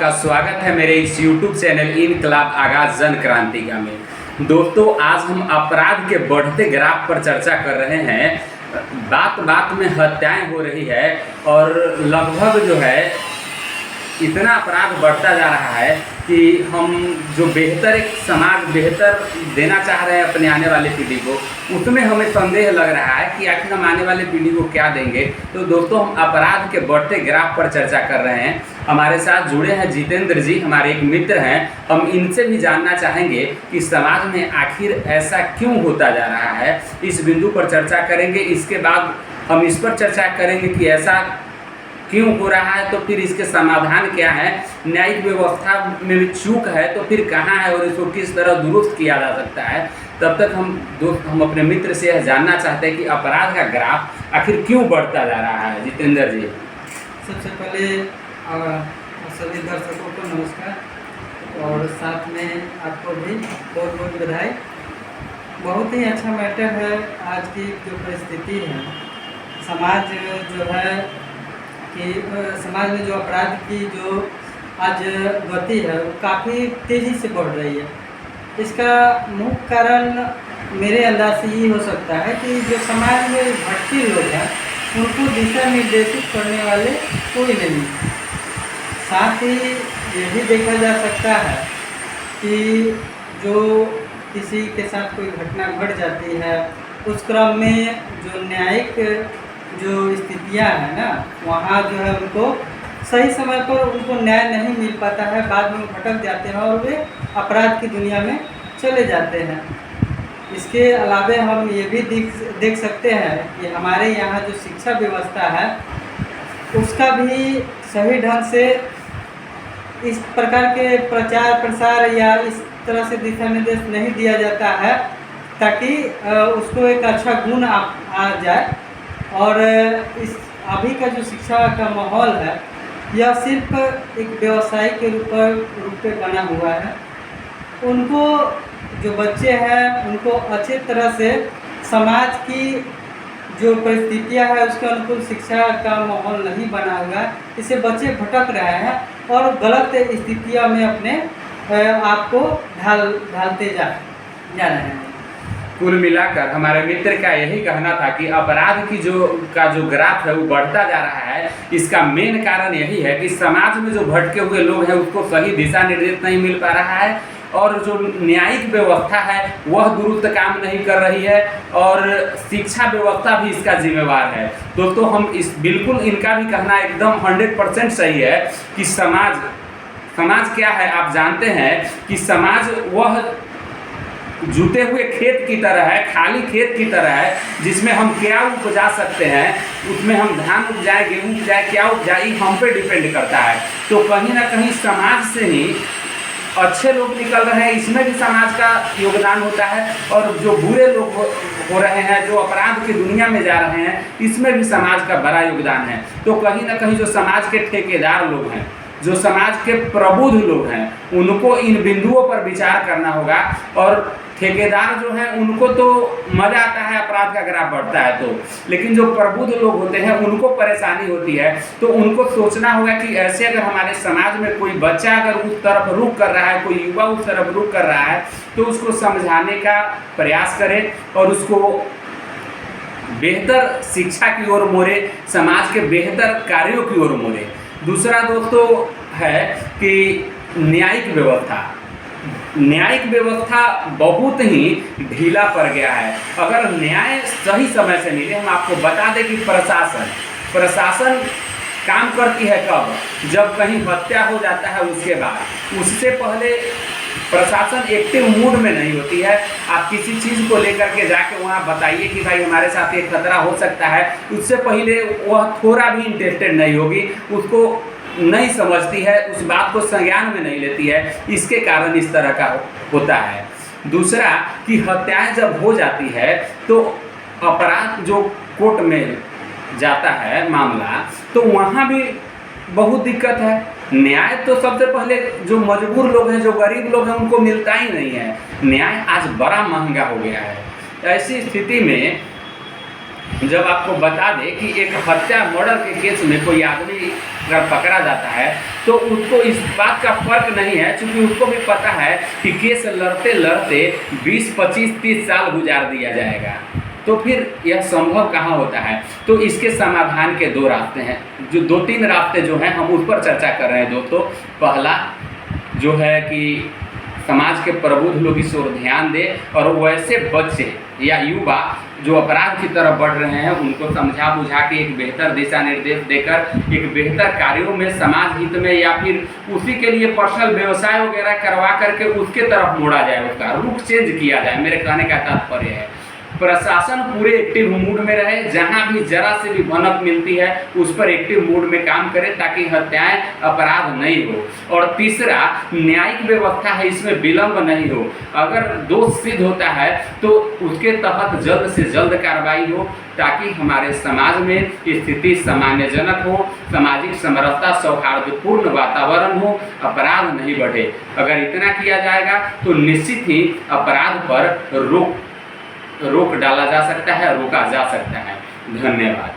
आपका स्वागत है मेरे इस YouTube चैनल इनकलाब आगाज जन क्रांतिका में। दोस्तों, आज हम अपराध के बढ़ते ग्राफ पर चर्चा कर रहे हैं। बात बात में हत्याएं हो रही है और लगभग जो है इतना अपराध बढ़ता जा रहा है कि हम जो बेहतर एक समाज बेहतर देना चाह रहे हैं अपने आने वाली पीढ़ी को, उसमें हमें संदेह लग रहा है कि आखिर हम आने वाली पीढ़ी को क्या देंगे। तो दोस्तों, हम अपराध के बढ़ते ग्राफ पर चर्चा कर रहे हैं। हमारे साथ जुड़े हैं जितेंद्र जी, हमारे एक मित्र हैं। हम इनसे भी जानना चाहेंगे कि समाज में आखिर ऐसा क्यों होता जा रहा है। इस बिंदु पर चर्चा करेंगे। इसके बाद हम इस पर चर्चा करेंगे कि ऐसा क्यों हो रहा है, तो फिर इसके समाधान क्या है। न्यायिक व्यवस्था में भी चूक है तो फिर कहाँ है और इसको किस तरह दुरुस्त किया जा सकता है। तब तक हम अपने मित्र से यह जानना चाहते हैं कि अपराध का ग्राफ आखिर क्यों बढ़ता जा रहा है। जितेंद्र जी, सबसे पहले सभी दर्शकों को नमस्कार और साथ में आपको भी बहुत बहुत बधाई। बहुत ही अच्छा मैटर है। आज की जो परिस्थिति है, समाज जो है कि समाज में जो अपराध की जो आज गति है वो काफ़ी तेज़ी से बढ़ रही है। इसका मुख्य कारण मेरे अंदाज से ये हो सकता है कि जो समाज में भटके लोग हैं उनको दिशा निर्देशित करने वाले कोई नहीं। साथ ही ये भी देखा जा सकता है कि जो किसी के साथ कोई घटना घट जाती है, उस क्रम में जो न्यायिक जो स्थितियां हैं ना, वहाँ जो है उनको सही समय पर उनको न्याय नहीं मिल पाता है। बाद में भटक जाते हैं और वे अपराध की दुनिया में चले जाते हैं। इसके अलावा हम ये भी देख सकते हैं कि हमारे यहाँ जो शिक्षा व्यवस्था है उसका भी सही ढंग से इस प्रकार के प्रचार प्रसार या इस तरह से दिशा निर्देश नहीं दिया जाता है ताकि उसको एक अच्छा गुण आ जाए। और इस अभी का जो शिक्षा का माहौल है यह सिर्फ एक व्यवसाय के रूप पे बना हुआ है। उनको जो बच्चे हैं उनको अच्छे तरह से समाज की जो परिस्थितियां है उसके अनुकूल शिक्षा का माहौल नहीं बना हुआ है। इससे बच्चे भटक रहे हैं और गलत स्थितियों में अपने आप को ढालते जा रहे हैं। कुल मिलाकर हमारे मित्र का यही कहना था कि अपराध की जो ग्राफ है वो बढ़ता जा रहा है। इसका मेन कारण यही है कि समाज में जो भटके हुए लोग हैं उसको सही दिशा निर्देश नहीं मिल पा रहा है और जो न्यायिक व्यवस्था है वह दुरुस्त काम नहीं कर रही है और शिक्षा व्यवस्था भी इसका जिम्मेवार है। दोस्तों, हम इस बिल्कुल इनका भी कहना एकदम 100% सही है कि समाज क्या है। आप जानते हैं कि समाज वह जुते हुए खेत की तरह है, खाली खेत की तरह है, जिसमें हम क्या उपजा सकते हैं। उसमें हम धान उपजाए, गेहूँ उपजाए, क्या उपजाए, हम पे डिपेंड करता है। तो कहीं ना कहीं समाज से ही अच्छे लोग निकल रहे हैं, इसमें भी समाज का योगदान होता है और जो बुरे लोग हो रहे हैं, जो अपराध की दुनिया में जा रहे हैं, इसमें भी समाज का बड़ा योगदान है। तो कहीं ना कहीं जो समाज के ठेकेदार लोग हैं, जो समाज के प्रबुद्ध लोग हैं, उनको इन बिंदुओं पर विचार करना होगा। और ठेकेदार जो हैं उनको तो मज़ा आता है अपराध का ग्राफ बढ़ता है तो, लेकिन जो प्रबुद्ध लोग होते हैं उनको परेशानी होती है। तो उनको सोचना होगा कि ऐसे अगर हमारे समाज में कोई बच्चा अगर उस तरफ रुख कर रहा है, कोई युवा उस तरफ रुख कर रहा है, तो उसको समझाने का प्रयास करें और उसको बेहतर शिक्षा की ओर मोड़े, समाज के बेहतर कार्यों की ओर मोड़े। दूसरा दोस्तों है कि न्यायिक व्यवस्था बहुत ही ढीला पड़ गया है। अगर न्याय सही समय से मिले, हम आपको बता दें कि प्रशासन काम करती है कब, जब कहीं हत्या हो जाता है उसके बाद। उससे पहले प्रशासन एक्टिव मूड में नहीं होती है। आप किसी चीज़ को लेकर के जाके वहाँ बताइए कि भाई हमारे साथ ये खतरा हो सकता है, उससे पहले वह थोड़ा भी इंटरेस्टेड नहीं होगी, उसको नहीं समझती है, उस बात को संज्ञान में नहीं लेती है। इसके कारण इस तरह का होता है। दूसरा कि हत्याएं जब हो जाती है तो अपराध जो कोर्ट में जाता है मामला, तो वहाँ भी बहुत दिक्कत है। न्याय तो सबसे पहले जो मजबूर लोग हैं, जो गरीब लोग हैं, उनको मिलता ही नहीं है। न्याय आज बड़ा महंगा हो गया है। ऐसी स्थिति में जब आपको बता दें कि एक हत्या मर्डर के केस में कोई आदमी अगर पकड़ा जाता है तो उसको इस बात का फर्क नहीं है, क्योंकि उसको भी पता है कि केस लड़ते लड़ते 20, 25, 30 साल गुजार दिया जाएगा, तो फिर यह संभव कहाँ होता है। तो इसके समाधान के 2 रास्ते हैं, जो 2-3 रास्ते जो हैं हम उस पर चर्चा कर रहे हैं दोस्तों। पहला जो है कि समाज के प्रबुद्ध लोग इस ओर ध्यान दें और वैसे बच्चे या युवा जो अपराध की तरफ बढ़ रहे हैं उनको समझा बुझा के एक बेहतर दिशा निर्देश देकर एक बेहतर कार्यों में, समाज हित में, या फिर उसी के लिए पर्सनल व्यवसाय वगैरह करवा करके उसके तरफ मोड़ा जाए, उसका रुख चेंज किया जाए। मेरे कहने का तात्पर्य है प्रशासन पूरे एक्टिव मूड में रहे, जहां भी जरा से भी भनक मिलती है उस पर एक्टिव मूड में काम करे ताकि हत्याएं, अपराध नहीं हो। और तीसरा, न्यायिक व्यवस्था है, इसमें विलंब नहीं हो। अगर दोष सिद्ध होता है तो उसके तहत जल्द से जल्द कार्रवाई हो ताकि हमारे समाज में स्थिति सामान्यजनक हो, सामाजिक समरसता, सौहार्दपूर्ण वातावरण हो, अपराध नहीं बढ़े। अगर इतना किया जाएगा तो निश्चित ही अपराध पर रोक डाला जा सकता है, रोका जा सकता है। धन्यवाद।